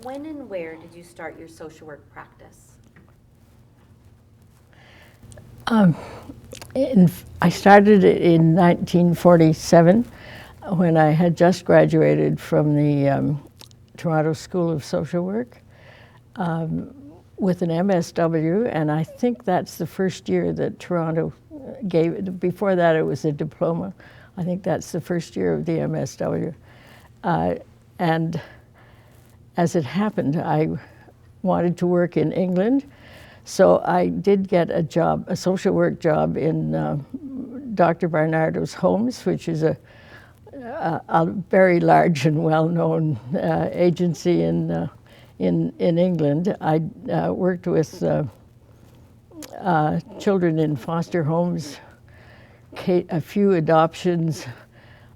When and where did you start your social work practice? I started it in 1947 when I had just graduated from the Toronto School of Social Work with an MSW, and I think that's the first year that Toronto gave it. Before that, it was a diploma. I think that's the first year of the MSW. And as it happened, I wanted to work in England, so I did get a job, a social work job in Dr. Barnardo's Homes, which is a very large and well-known agency in England. I worked with children in foster homes, a few adoptions,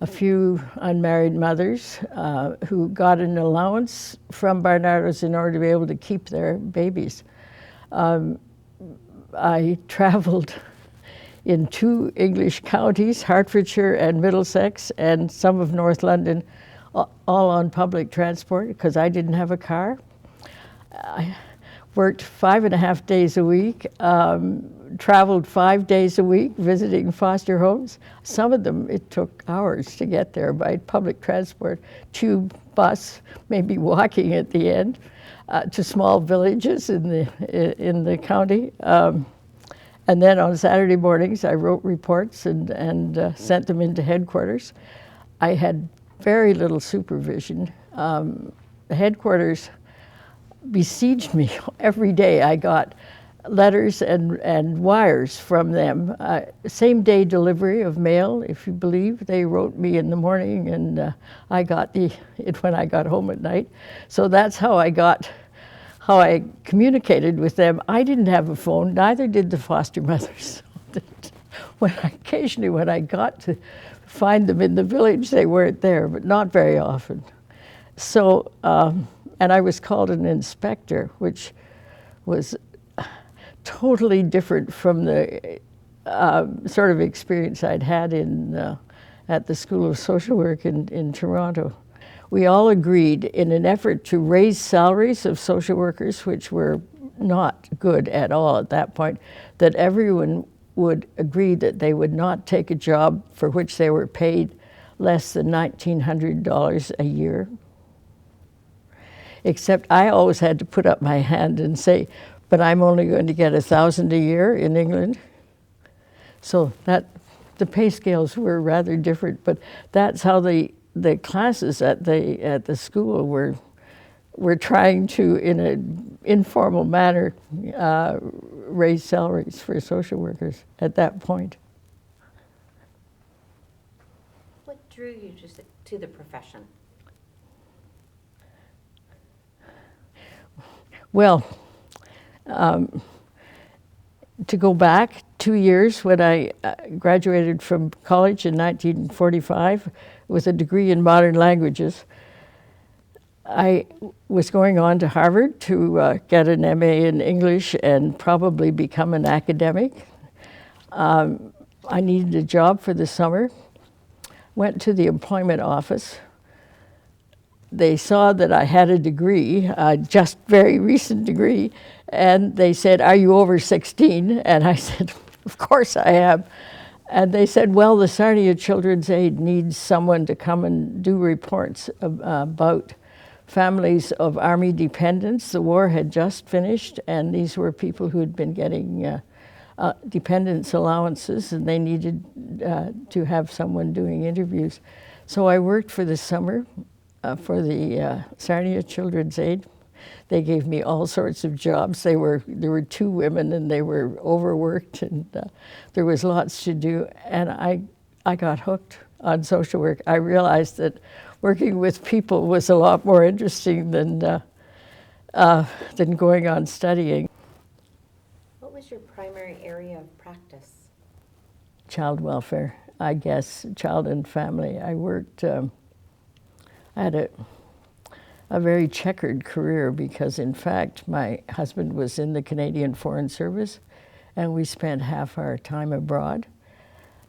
a few unmarried mothers who got an allowance from Barnardo's in order to be able to keep their babies. I traveled in 2 English counties, Hertfordshire and Middlesex, and some of North London, all on public transport because I didn't have a car. I worked 5.5 days a week, traveled 5 days a week visiting foster homes. Some of them, it took hours to get there by public transport, tube, bus, maybe walking at the end, to small villages in the county. And then on Saturday mornings, I wrote reports and sent them into headquarters. I had very little supervision. The headquarters besieged me every day. I got letters and wires from them. Same day delivery of mail, if you believe. They wrote me in the morning and I got it when I got home at night. So that's how I communicated with them. I didn't have a phone, neither did the foster mothers. Occasionally when I got to find them in the village, they weren't there, but not very often. So, and I was called an inspector, which was totally different from the sort of experience I'd had at the School of Social Work in Toronto. We all agreed in an effort to raise salaries of social workers, which were not good at all at that point, that everyone would agree that they would not take a job for which they were paid less than $1,900 a year. Except I always had to put up my hand and say, but I'm only going to get $1,000 a year in England. So the pay scales were rather different, but that's how the classes at the school were trying to, in an informal manner, raise salaries for social workers at that point. What drew you to the profession? Well, to go back 2 years, when I graduated from college in 1945 with a degree in modern languages, I was going on to Harvard to get an MA in English and probably become an academic. I needed a job for the summer, went to the employment office. They saw that I had a degree, a just very recent degree, and they said, "Are you over 16?" And I said, "Of course I am." And they said, "Well, the Sarnia Children's Aid needs someone to come and do reports about families of Army dependents." The war had just finished, and these were people who had been getting dependence allowances, and they needed to have someone doing interviews. So I worked for the summer for the Sarnia Children's Aid. They gave me all sorts of jobs. There were 2 women, and they were overworked, and there was lots to do. And I got hooked on social work. I realized that working with people was a lot more interesting than going on studying. What was your primary area of practice? Child welfare, I guess, child and family. I worked. I had a very checkered career because, in fact, my husband was in the Canadian Foreign Service, and we spent half our time abroad.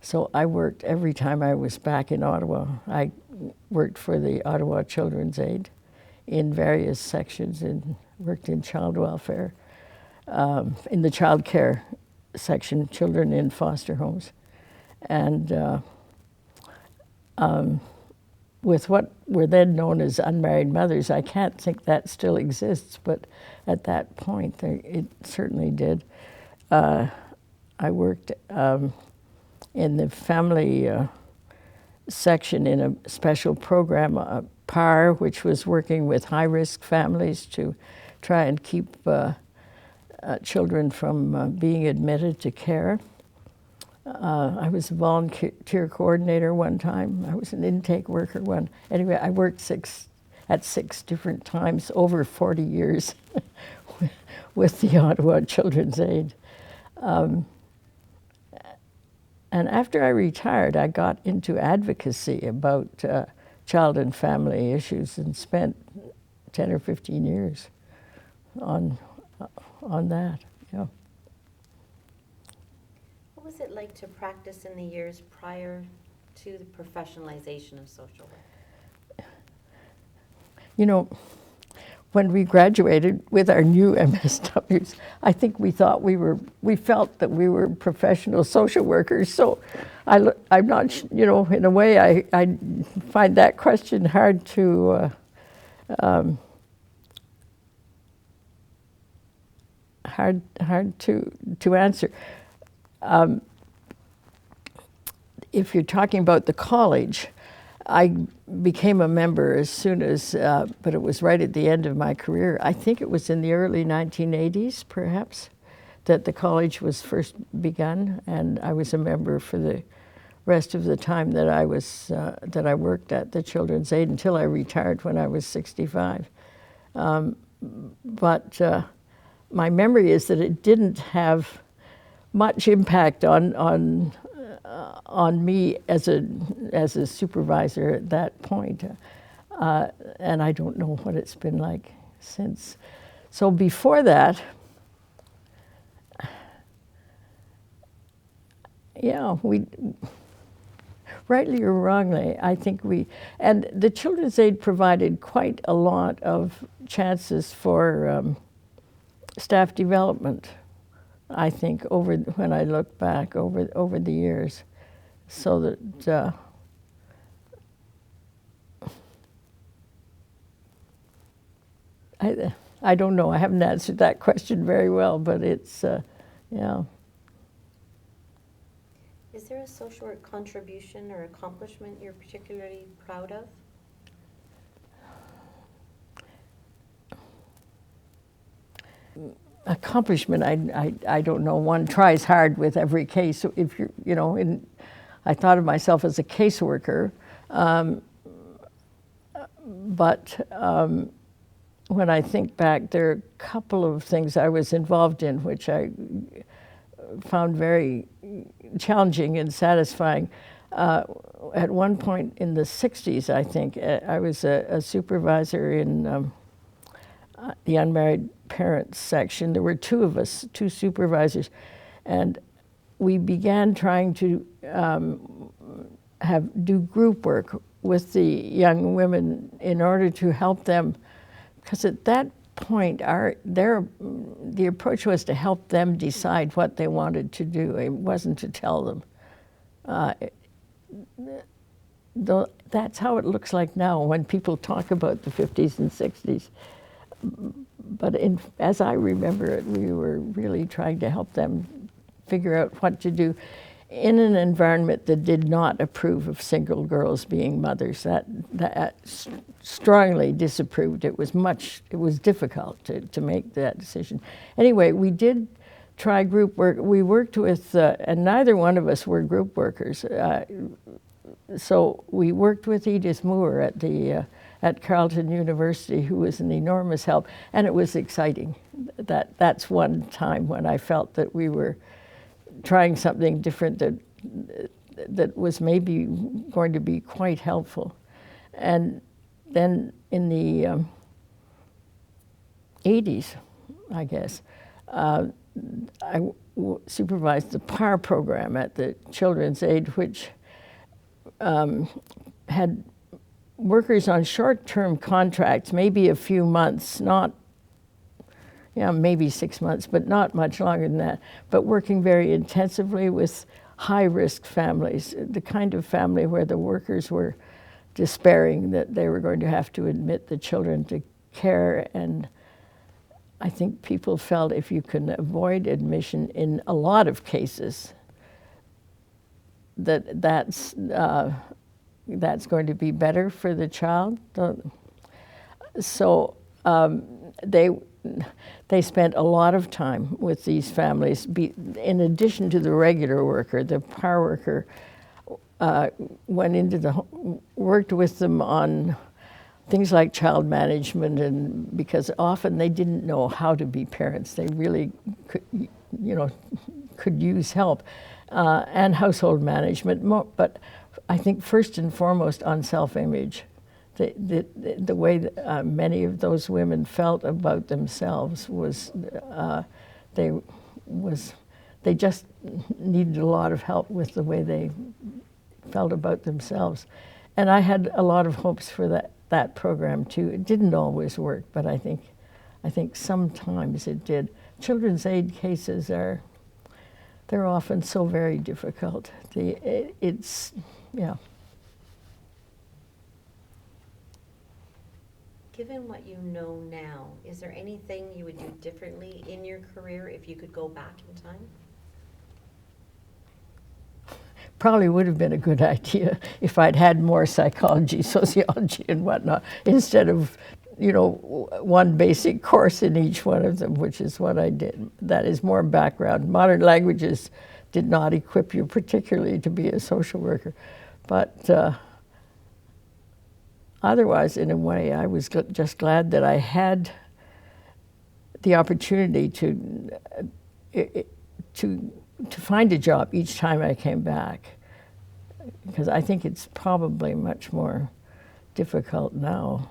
So I worked every time I was back in Ottawa. I worked for the Ottawa Children's Aid in various sections and worked in child welfare, in the child care section, children in foster homes. And with what were then known as unmarried mothers, I can't think that still exists, but at that point it certainly did. I worked in the family section in a special program, PAR, which was working with high-risk families to try and keep children from being admitted to care. I was a volunteer coordinator one time. I was an intake worker one. Anyway, I worked at six different times over 40 years with the Ottawa Children's Aid. And after I retired, I got into advocacy about child and family issues and spent 10 or 15 years on that. Yeah. What was it like to practice in the years prior to the professionalization of social work? You know, when we graduated with our new MSWs, I think we felt that we were professional social workers. So I'm not, you know, in a way I find that question hard to answer. If you're talking about the college, I became a member as soon as, but it was right at the end of my career. I think it was in the early 1980s, perhaps, that the college was first begun, and I was a member for the rest of the time that I worked at the Children's Aid until I retired when I was 65. But my memory is that it didn't have much impact on me as a supervisor at that point, and I don't know what it's been like since. So before that, yeah, we, rightly or wrongly, I think and the Children's Aid provided quite a lot of chances for staff development, I think, when I look back over the years, so that I don't know. I haven't answered that question very well, but it's yeah. Is there a social work contribution or accomplishment you're particularly proud of? Accomplishment, I don't know. One tries hard with every case. If you're, you know, I thought of myself as a caseworker, but when I think back, there are a couple of things I was involved in which I found very challenging and satisfying. At one point in the 60s, I think, I was a supervisor in the unmarried parents section. There were two of us, two supervisors, and we began trying to do group work with the young women in order to help them, because at that point the approach was to help them decide what they wanted to do. It wasn't to tell them. That's how it looks like now when people talk about the 50s and 60s. But as I remember it, we were really trying to help them figure out what to do in an environment that did not approve of single girls being mothers. That strongly disapproved. It was difficult to make that decision. Anyway, we did try group work. We worked with, and neither one of us were group workers. So we worked with Edith Moore at Carleton University, who was an enormous help, and it was exciting. That's one time when I felt that we were trying something different that was maybe going to be quite helpful. And then in the 80s, I guess, I supervised the PAR program at the Children's Aid, which had workers on short-term contracts, maybe a few months, not, maybe 6 months, but not much longer than that, but working very intensively with high-risk families, the kind of family where the workers were despairing that they were going to have to admit the children to care. And I think people felt if you can avoid admission in a lot of cases, that's going to be better for the child. So they spent a lot of time with these families. In addition to the regular worker, the power worker went into worked with them on things like child management, and because often they didn't know how to be parents. They really could use help, and household management. But I think first and foremost on self-image. The way that many of those women felt about themselves was they just needed a lot of help with the way they felt about themselves. And I had a lot of hopes for that program too. It didn't always work, but I think sometimes it did. Children's aid cases they're often so very difficult. Given what you know now, is there anything you would do differently in your career if you could go back in time? Probably would have been a good idea if I'd had more psychology, sociology, and whatnot, instead of, one basic course in each one of them, which is what I did. That is more background. Modern languages did not equip you particularly to be a social worker. But otherwise, in a way, I was just glad that I had the opportunity to find a job each time I came back, because I think it's probably much more difficult now.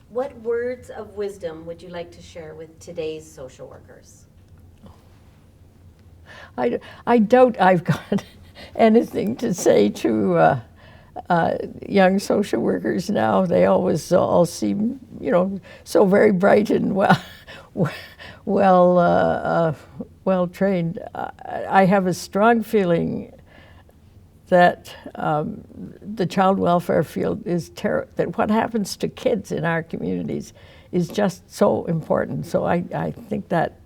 What words of wisdom would you like to share with today's social workers? I doubt I've got anything to say to young social workers now. They always all seem, so very bright and well trained. I have a strong feeling that the child welfare field is that what happens to kids in our communities is just so important. So I think that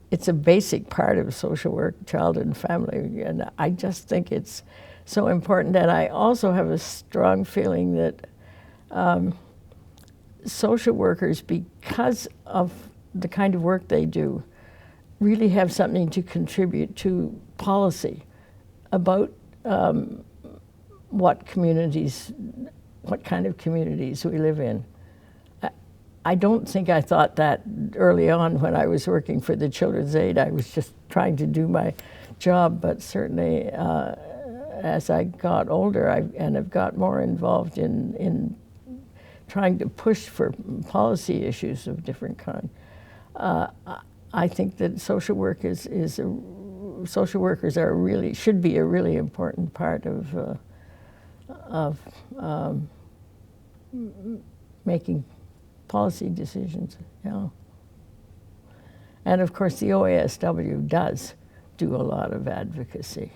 it's a basic part of social work, child and family, and I just think it's so important. And I also have a strong feeling that social workers, because of the kind of work they do, really have something to contribute to policy about what kind of communities we live in. I don't think I thought that early on when I was working for the Children's Aid. I was just trying to do my job, but certainly as I got older and have got more involved in trying to push for policy issues of different kind, I think that social work social workers should be a really important part of making policy decisions. And of course the OASW does do a lot of advocacy.